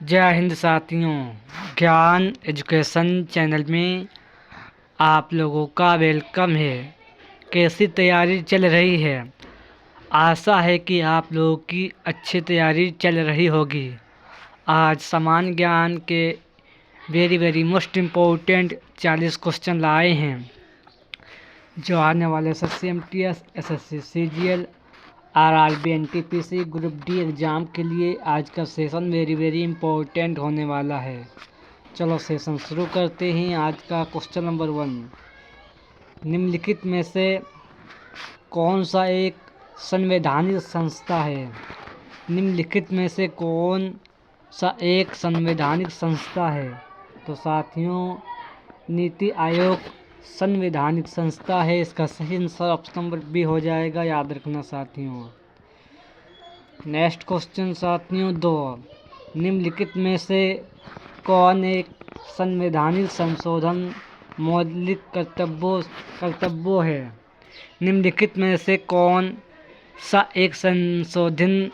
जय हिंद साथियों, ज्ञान एजुकेशन चैनल में आप लोगों का वेलकम है। कैसी तैयारी चल रही है? आशा है कि आप लोगों की अच्छी तैयारी चल रही होगी। आज सामान्य ज्ञान के वेरी मोस्ट इम्पोर्टेंट 40 क्वेश्चन लाए हैं जो आने वाले SSC-MTS, SSC-CGL, RRB NTPC group D exam के लिए आज का सेशन वेरी इम्पोर्टेंट होने वाला है। चलो सेशन शुरू करते हैं। आज का क्वेश्चन नंबर 1, निम्नलिखित में से कौन सा एक संवैधानिक संस्था है? निम्नलिखित में से कौन सा एक संवैधानिक संस्था है? तो साथियों, नीति आयोग संवैधानिक संस्था है। इसका सही आंसर ऑप्शन नंबर बी हो जाएगा, याद रखना साथियों। नेक्स्ट क्वेश्चन साथियों 2, निम्नलिखित में से कौन एक संवैधानिक संशोधन मौलिक कर्तव्यों है? निम्नलिखित में से कौन सा एक संशोधन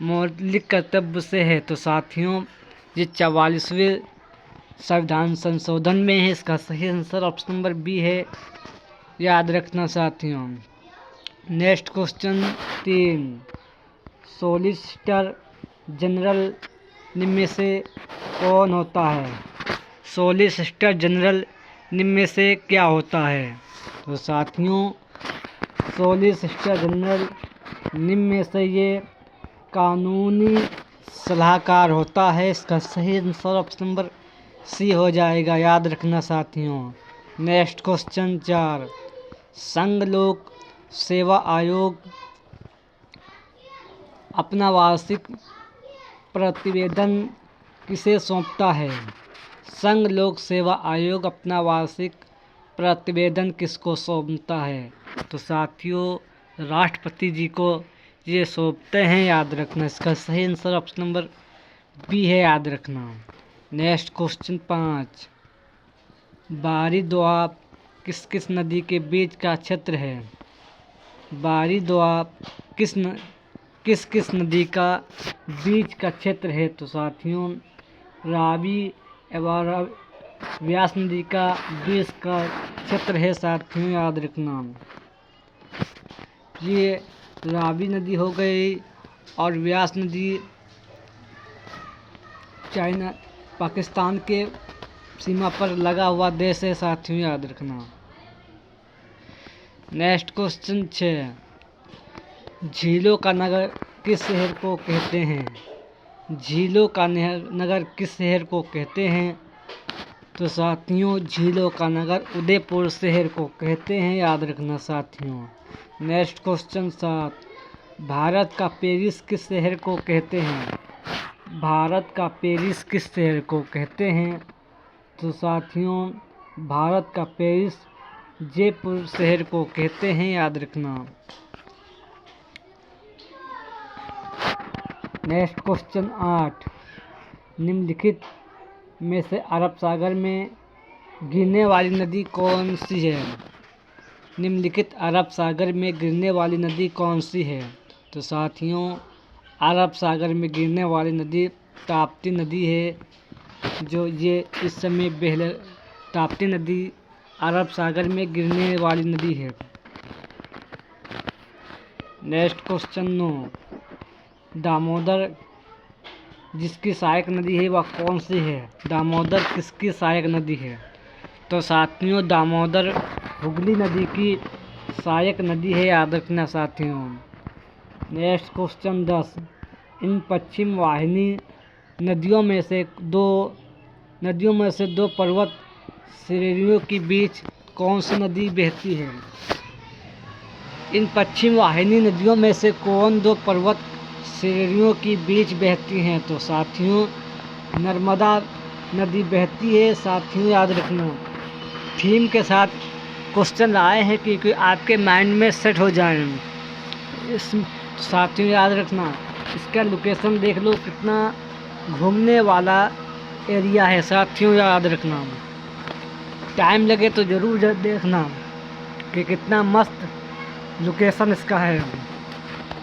मौलिक कर्तव्य से है? तो साथियों, ये 44वें संविधान संशोधन में है। इसका सही आंसर ऑप्शन नंबर बी है, याद रखना साथियों। नेक्स्ट क्वेश्चन 3, सॉलिसिटर जनरल निम्न में से कौन होता है? सॉलिसिटर जनरल निम्न में से क्या होता है? तो साथियों, सॉलिसिटर जनरल निम्न में से ये कानूनी सलाहकार होता है। इसका सही आंसर ऑप्शन नंबर सी हो जाएगा, याद रखना साथियों। नेक्स्ट क्वेश्चन 4, संघ लोक सेवा आयोग अपना वार्षिक प्रतिवेदन किसे सौंपता है? संघ लोक सेवा आयोग अपना वार्षिक प्रतिवेदन किसको सौंपता है? तो साथियों, राष्ट्रपति जी को ये सौंपते हैं, याद रखना। इसका सही आंसर ऑप्शन नंबर बी है, याद रखना। नेक्स्ट क्वेश्चन 5, बारी दोआब किस नदी के बीच का क्षेत्र है? बारी दोआब किस नदी का बीच का क्षेत्र है? तो साथियों, रावी एवं व्यास नदी का बीच का क्षेत्र है साथियों, याद रखना। ये रावी नदी हो गई और व्यास नदी चाइना पाकिस्तान के सीमा पर लगा हुआ देश है साथियों, याद रखना। नेक्स्ट क्वेश्चन 6, झीलों का नगर किस शहर को कहते हैं? झीलों का नगर किस शहर को कहते हैं? तो साथियों, झीलों का नगर उदयपुर शहर को कहते हैं, याद रखना साथियों। नेक्स्ट क्वेश्चन 7, भारत का पेरिस किस शहर को कहते हैं? भारत का पेरिस किस शहर को कहते हैं? तो साथियों, भारत का पेरिस जयपुर शहर को कहते हैं, याद रखना। नेक्स्ट क्वेश्चन 8, निम्नलिखित में से अरब सागर में गिरने वाली नदी कौन सी है? निम्नलिखित अरब सागर में गिरने वाली नदी कौन सी है? तो साथियों, अरब सागर में गिरने वाली नदी ताप्ती नदी है, जो ये इस समय ताप्ती नदी अरब सागर में गिरने वाली नदी है। नेक्स्ट क्वेश्चन 9, दामोदर जिसकी सहायक नदी है वह कौन सी है? दामोदर किसकी सहायक नदी है? तो साथियों, दामोदर हुगली नदी की सहायक नदी है, याद रखना साथियों। नेक्स्ट क्वेश्चन 10, इन पश्चिम वाहिनी नदियों में से दो पर्वत श्रेणियों के बीच कौन सी नदी बहती है? इन पश्चिम वाहिनी नदियों में से कौन दो पर्वत श्रेणियों के बीच बहती हैं? तो साथियों, नर्मदा नदी बहती है साथियों, याद रखना। थीम के साथ क्वेश्चन लाए हैं क्योंकि आपके माइंड में सेट हो जाए। इस साथियों, याद रखना। इसका लोकेशन देख लो, कितना घूमने वाला एरिया है साथियों, याद रखना। टाइम लगे तो ज़रूर देखना कि कितना मस्त लोकेशन इसका है।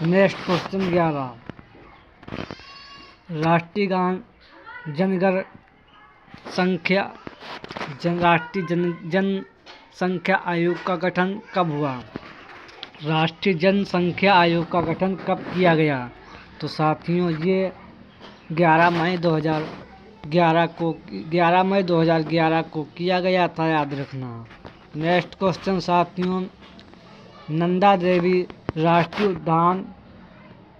नेक्स्ट क्वेश्चन 11, राष्ट्रीय गान जनगण संख्या राष्ट्रीय जनसंख्या आयोग का गठन कब हुआ? राष्ट्रीय जनसंख्या आयोग का गठन कब किया गया? तो साथियों ये 11 मई 2011 को किया गया था, याद रखना। नेक्स्ट क्वेश्चन साथियों, नंदा देवी राष्ट्रीय उद्यान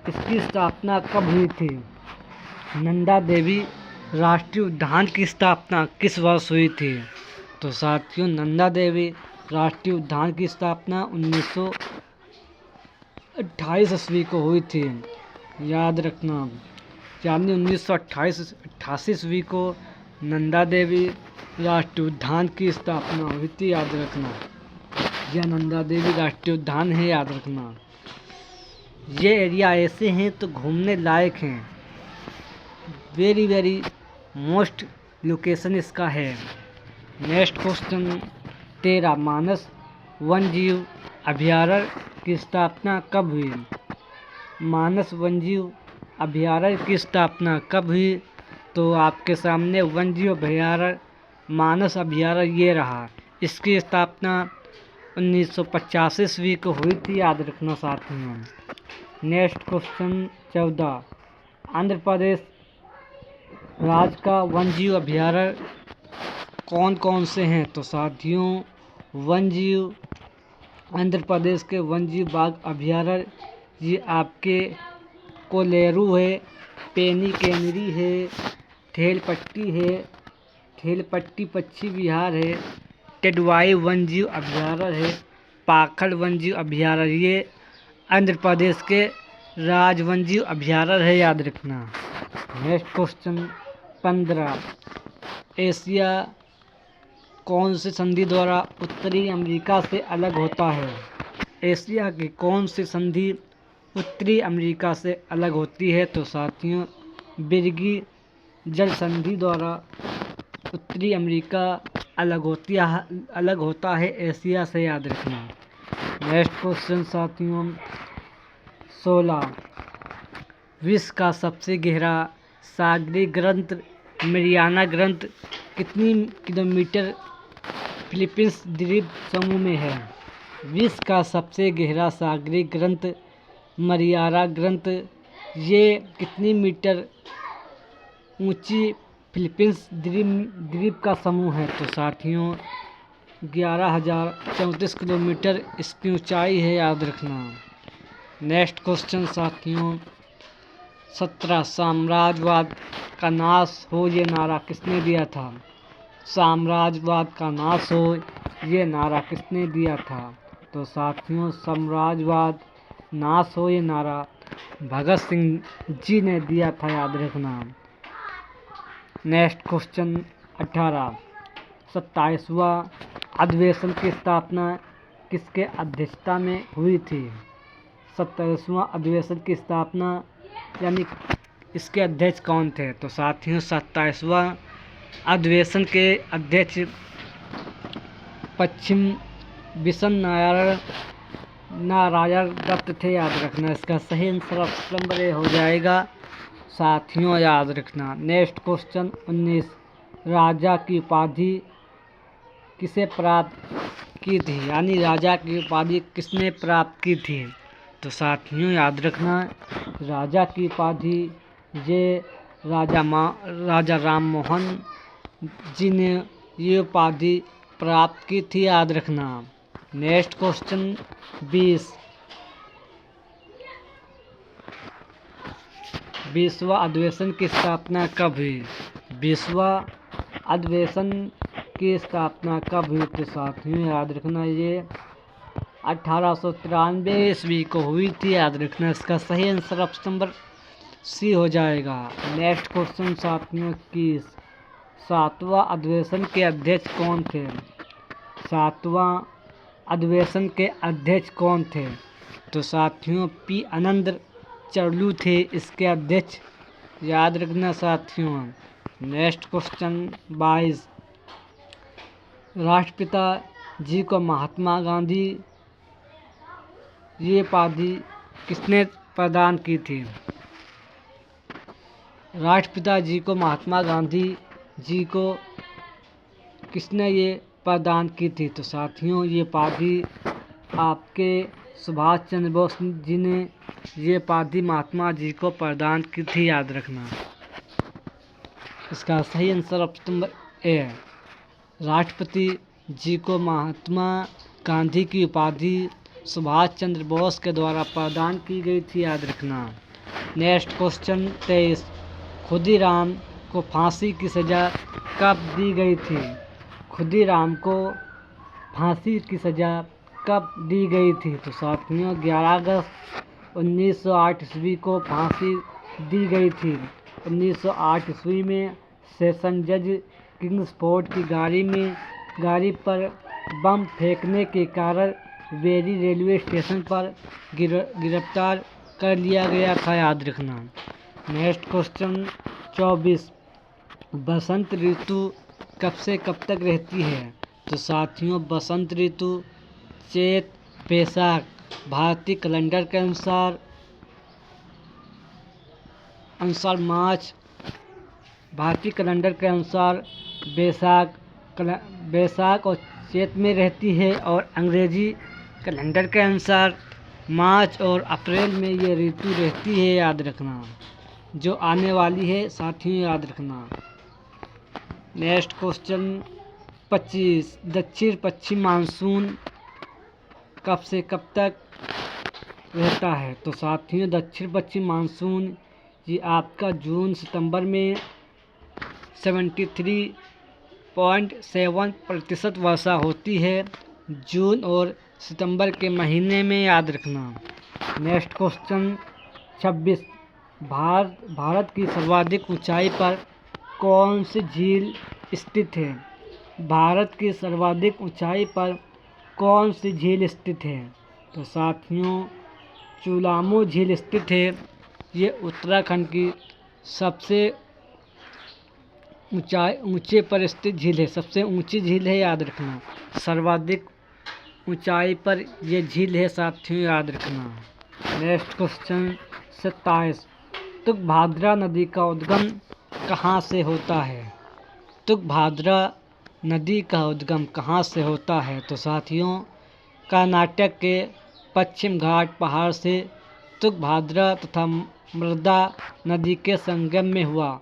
इसकी स्थापना कब हुई थी? नंदा देवी राष्ट्रीय उद्यान की स्थापना किस वर्ष हुई थी? तो साथियों नंदा देवी राष्ट्रीय उद्यान की स्थापना 1928 ईस्वी को हुई थी, याद रखना। यानी 1988 ईस्वी को नंदा देवी राष्ट्रीय उद्यान की स्थापना हुई थी, याद रखना। यह नंदा देवी राष्ट्रीय उद्यान है, याद रखना। ये एरिया ऐसे हैं तो घूमने लायक हैं, वेरी वेरी मोस्ट लोकेशन इसका है। नेक्स्ट क्वेश्चन 13, मानस वन्यजीव अभयारण्य की स्थापना कब हुई? मानस वन्यजीव अभयारण्य की स्थापना कब हुई? तो आपके सामने वन्यजीव अभयारण्य मानस अभयारण्य ये रहा। इसकी स्थापना 1985 ईस्वी को हुई थी, याद रखना साथियों। नेक्स्ट क्वेश्चन 14, आंध्र प्रदेश राज्य का वन्यजीव अभयारण्य कौन कौन से हैं? तो साथियों वन्यजीव आंध्र प्रदेश के वन्यजीव बाघ अभयारण्य ये आपके कोलेरू है, पेनी कैमरी है, थेलपट्टी पक्षी विहार है, टेडवाई वन्यजीव अभयारण्य है, पाखड़ वन्यजीव अभयारण्य ये आंध्र प्रदेश के राज वन्यजीव अभयारण्य है, याद रखना। नेक्स्ट क्वेश्चन 15, एशिया कौन सी संधि द्वारा उत्तरी अमेरिका से अलग होता है? एशिया की कौन सी संधि उत्तरी अमेरिका से अलग होती है? तो साथियों बिरगी जल संधि द्वारा उत्तरी अमेरिका अलग होता है एशिया से, याद रखना। नेक्स्ट क्वेश्चन साथियों 16, विश्व का सबसे गहरा सागरीय ग्रंथ मरियाना ग्रंथ कितनी किलोमीटर फिलीपींस द्वीप समूह में है? विश्व का सबसे गहरा सागरीय ग्रंथ मरियाना ग्रंथ ये कितनी मीटर ऊंची फिलीपींस द्वीप का समूह है? तो साथियों 11,034 किलोमीटर इसकी ऊंचाई है, याद रखना। नेक्स्ट क्वेश्चन साथियों 17, साम्राज्यवाद का नाश हो ये नारा किसने दिया था? साम्राज्यवाद का नाश हो ये नारा किसने दिया था? तो साथियों साम्राज्यवाद नाश हो ये नारा भगत सिंह जी ने दिया था, याद रखना। नेक्स्ट क्वेश्चन 18, 27वां अधिवेशन की स्थापना किसके अध्यक्षता में हुई थी? 27वां अधिवेशन की स्थापना यानी इसके अध्यक्ष कौन थे? तो साथियों 27वां अधिवेशन के अध्यक्ष पश्चिम बिशन नारायण दत्त थे, याद रखना। इसका सही आंसर ऑप्शन नंबर ए हो जाएगा साथियों, याद रखना। नेक्स्ट क्वेश्चन 19, राजा की उपाधि किसे प्राप्त की थी? यानी राजा की उपाधि किसने प्राप्त की थी? तो साथियों याद रखना राजा की उपाधि ये राजा राम मोहन जी ने ये उपाधि प्राप्त की थी, याद रखना। नेक्स्ट क्वेश्चन 20, 20वां अधिवेशन की स्थापना कब हुई? 20वां अधिवेशन की स्थापना कब हुई? तो साथियों याद रखना ये 1893 ईस्वी को हुई थी, याद रखना। इसका सही आंसर ऑप्शन नंबर सी हो जाएगा। नेक्स्ट क्वेश्चन साथियों 21, 7वां अधिवेशन के अध्यक्ष कौन थे? 7वां अधिवेशन के अध्यक्ष कौन थे? तो साथियों पी आनंद चरलू थे इसके अध्यक्ष, याद रखना साथियों। नेक्स्ट क्वेश्चन 22, राष्ट्रपिता जी को महात्मा गांधी ये उपाधि किसने प्रदान की थी? राष्ट्रपिता जी को, महात्मा गांधी जी को किसने ये प्रदान की थी? तो साथियों ये उपाधि आपके सुभाष चंद्र बोस जी ने ये उपाधि महात्मा जी को प्रदान की थी, याद रखना। इसका सही आंसर ऑप्शन नंबर ए है। राष्ट्रपति जी को महात्मा गांधी की उपाधि सुभाष चंद्र बोस के द्वारा प्रदान की गई थी, याद रखना। Next question 23। खुदीराम को फांसी की सज़ा कब दी गई थी? खुदीराम को फांसी की सज़ा कब दी गई थी? तो साथियों 11 अगस्त 1908 ईस्वी को फांसी दी गई थी। 1908 ईस्वी में सेशन जज किंग्सफोर्ड की गाड़ी पर बम फेंकने के कारण वेरी रेलवे स्टेशन पर गिरफ्तार कर लिया गया था, याद रखना। Next question 24। बसंत ऋतु कब से कब तक रहती है? तो साथियों बसंत ऋतु चैत बैसाख भारतीय कैलेंडर के अनुसार मार्च भारतीय कैलेंडर के अनुसार बैसाख और चैत में रहती है, और अंग्रेजी कैलेंडर के अनुसार मार्च और अप्रैल में ये ऋतु रहती है, याद रखना। जो आने वाली है साथियों याद रखना। Next question 25। दक्षिण पश्चिम मानसून कब से कब तक रहता है? तो साथियों दक्षिण पश्चिम मानसून ये आपका जून सितंबर में 73.7% वर्षा होती है, जून और सितंबर के महीने में, याद रखना। Next question 26। भारत की सर्वाधिक ऊंचाई पर कौन सी झील स्थित है? भारत की सर्वाधिक ऊंचाई पर कौन सी झील स्थित है? तो साथियों चुलामू झील स्थित है। ये उत्तराखंड की सबसे ऊंचे पर स्थित झील है, सबसे ऊंची झील है, याद रखना। सर्वाधिक ऊंचाई पर यह झील है साथियों, याद रखना। Next question 27। तुंगभद्रा नदी का उद्गम कहाँ से होता है? तुंगभद्रा नदी का उद्गम कहाँ से होता है? तो साथियों कर्नाटक के पश्चिम घाट पहाड़ से तुंगभद्रा तथा मृदा नदी के संगम में हुआ।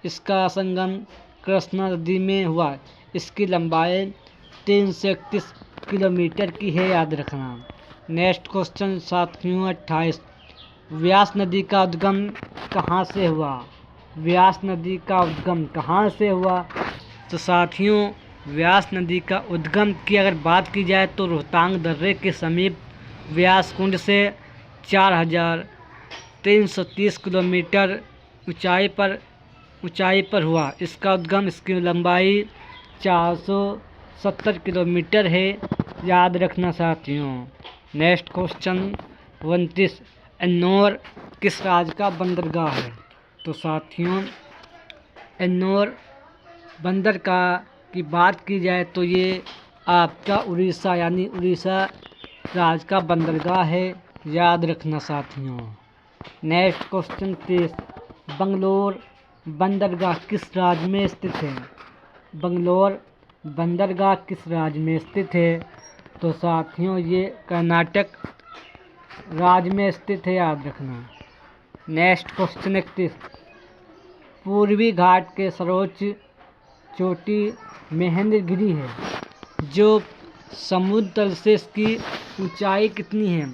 इसका संगम कृष्णा नदी में हुआ। इसकी लंबाई 331 किलोमीटर की है, याद रखना। नेक्स्ट क्वेश्चन साथियों 28। व्यास नदी का उद्गम कहाँ से हुआ? व्यास नदी का उद्गम कहाँ से हुआ? तो साथियों व्यास नदी का उद्गम की अगर बात की जाए तो रोहतांग दर्रे के समीप व्यास कुंड से 4330 किलोमीटर ऊंचाई पर हुआ। इसका उद्गम, इसकी लंबाई 470 किलोमीटर है, याद रखना साथियों। Next question 29। एन्नोर किस राज्य का बंदरगाह है? तो साथियों एन्नोर बंदरगाह की बात की जाए तो ये आपका उड़ीसा यानी उड़ीसा राज्य का बंदरगाह है, याद रखना साथियों। Next question 30। बंगलोर बंदरगाह किस राज्य में स्थित है? बंगलोर बंदरगाह किस राज्य में स्थित है? तो साथियों ये कर्नाटक राज्य में स्थित है, याद रखना। Next question 31। पूर्वी घाट के सर्वोच्च चोटी महेंद्रगिरी है, जो समुद्र तल से इसकी ऊंचाई कितनी है?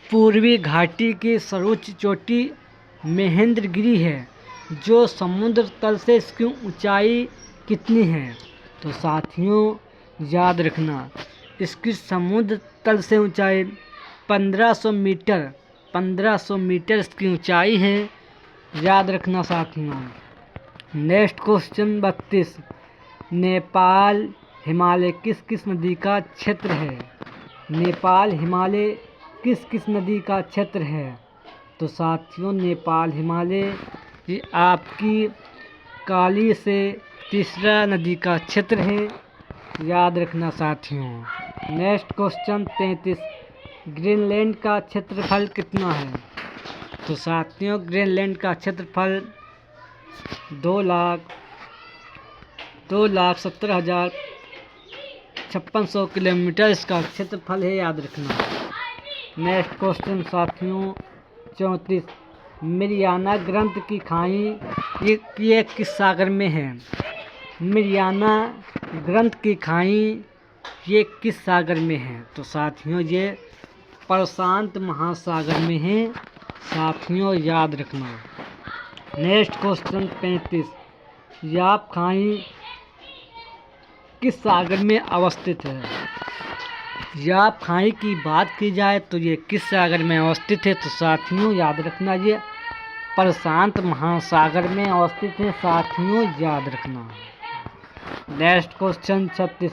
पूर्वी घाटी की सर्वोच्च चोटी महेंद्रगिरी है, जो समुद्र तल से इसकी ऊंचाई कितनी है? तो साथियों याद रखना इसकी समुद्र तल से ऊंचाई 1500 मीटर इसकी ऊंचाई है, याद रखना साथियों। Next question 32। नेपाल हिमालय किस किस नदी का क्षेत्र है? नेपाल हिमालय किस किस नदी का क्षेत्र है? तो साथियों नेपाल हिमालय ये आपकी काली से तीसरा नदी का क्षेत्र है, याद रखना साथियों। Next question 33। ग्रीनलैंड का क्षेत्रफल कितना है? तो साथियों ग्रीनलैंड का क्षेत्रफल 2,70,5600 किलोमीटर इसका क्षेत्रफल है, याद रखना। नेक्स्ट क्वेश्चन साथियों 34, मरियाना ग्रंथ की खाई ये किस सागर में है? मरियाना ग्रंथ की खाई ये किस सागर में है? तो साथियों ये प्रशांत महासागर में है, साथियों याद रखना। नेक्स्ट क्वेश्चन 35, याप खाई किस सागर में अवस्थित है? याप खाई की बात की जाए तो ये किस सागर में अवस्थित है? तो साथियों याद रखना ये प्रशांत महासागर में अवस्थित है, साथियों याद रखना। नेक्स्ट क्वेश्चन 36,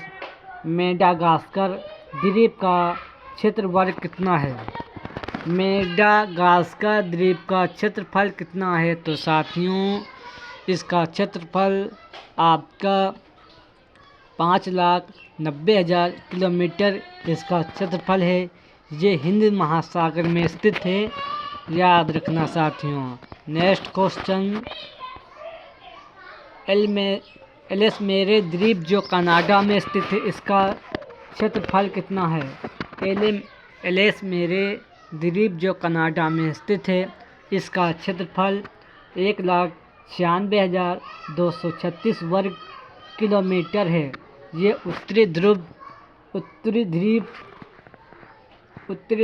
मेडागास्कर द्वीप का क्षेत्र वर्ग कितना है? मेडागास्कर द्वीप का क्षेत्रफल कितना है? तो साथियों इसका क्षेत्रफल आपका 5,90,000 किलोमीटर इसका क्षेत्रफल है। ये हिंद महासागर में स्थित है, याद रखना साथियों। नेक्स्ट क्वेश्चन, एलेसमेरे द्वीप जो कनाडा में स्थित है इसका क्षेत्रफल कितना है? एलेसमेरे द्वीप जो कनाडा में स्थित है इसका क्षेत्रफल 1,96,236 वर्ग किलोमीटर है। ये उत्तरी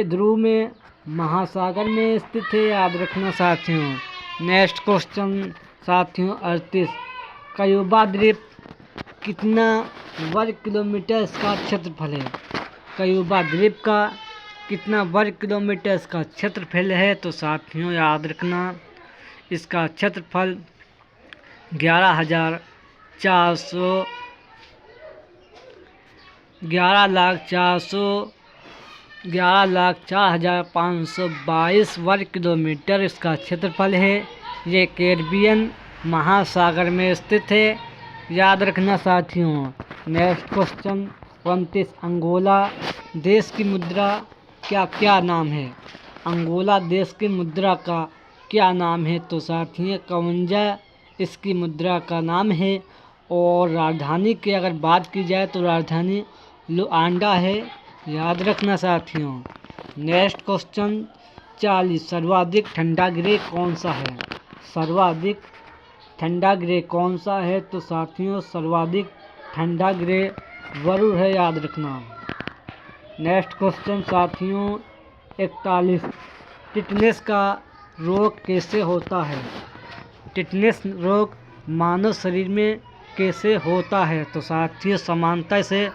ध्रुव में महासागर में स्थित है, याद रखना साथियों। नेक्स्ट क्वेश्चन साथियों 38, क्यूबा द्वीप कितना वर्ग किलोमीटर इसका क्षेत्रफल है? क्यूबा द्वीप का कितना वर्ग किलोमीटर इसका क्षेत्रफल है? तो साथियों याद रखना इसका क्षेत्रफल 11,04,522 वर्ग किलोमीटर इसका क्षेत्रफल है। ये कैरिबियन महासागर में स्थित है, याद रखना साथियों। नेक्स्ट क्वेश्चन 29, अंगोला देश की मुद्रा क्या नाम है? अंगोला देश की मुद्रा का क्या नाम है? तो साथियों 51 इसकी मुद्रा का नाम है। और राजधानी की अगर बात की जाए तो राजधानी लुआंडा है, याद रखना साथियों। नेक्स्ट क्वेश्चन 40, सर्वाधिक ठंडा ग्रह कौन सा है? सर्वाधिक ठंडा ग्रह कौन सा है? तो साथियों सर्वाधिक ठंडा ग्रह वरुण है, याद रखना। नेक्स्ट क्वेश्चन साथियों 41, टिटनेस का रोग कैसे होता है? टिटनेस रोग मानव शरीर में कैसे होता है? तो साथियों समानता से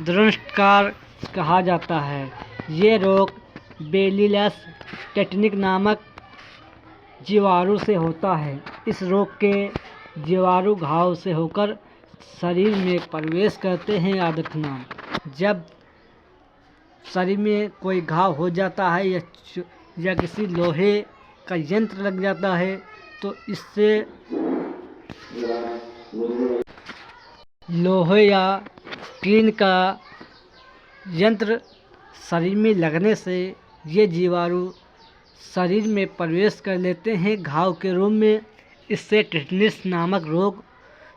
दृष्टकार कहा जाता है। ये रोग बेलिलस टेटनिक नामक जीवाणु से होता है। इस रोग के जीवाणु घाव से होकर शरीर में प्रवेश करते हैं, याद रखना। जब शरीर में कोई घाव हो जाता है या किसी लोहे का यंत्र लग जाता है तो इससे लोहे या टीन का यंत्र शरीर में लगने से ये जीवाणु शरीर में प्रवेश कर लेते हैं घाव के रूप में। इससे टिटनेस नामक रोग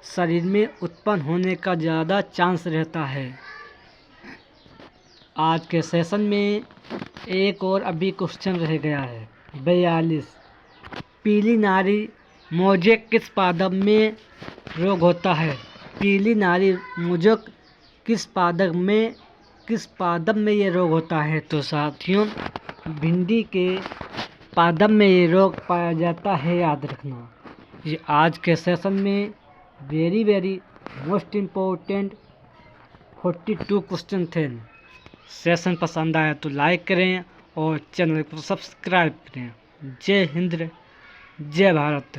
शरीर में उत्पन्न होने का ज़्यादा चांस रहता है। आज के सेशन में एक और अभी क्वेश्चन रह गया है 42, पीली नारी मोजेक किस पादप में रोग होता है? पीली नारी मोजेक किस पादप में ये रोग होता है? तो साथियों भिंडी के पादप में ये रोग पाया जाता है, याद रखना। ये आज के सेशन में वेरी मोस्ट इम्पोर्टेंट 42 क्वेश्चन थे। सेशन पसंद आया तो लाइक करें और चैनल को सब्सक्राइब करें। जय हिंद, जय भारत।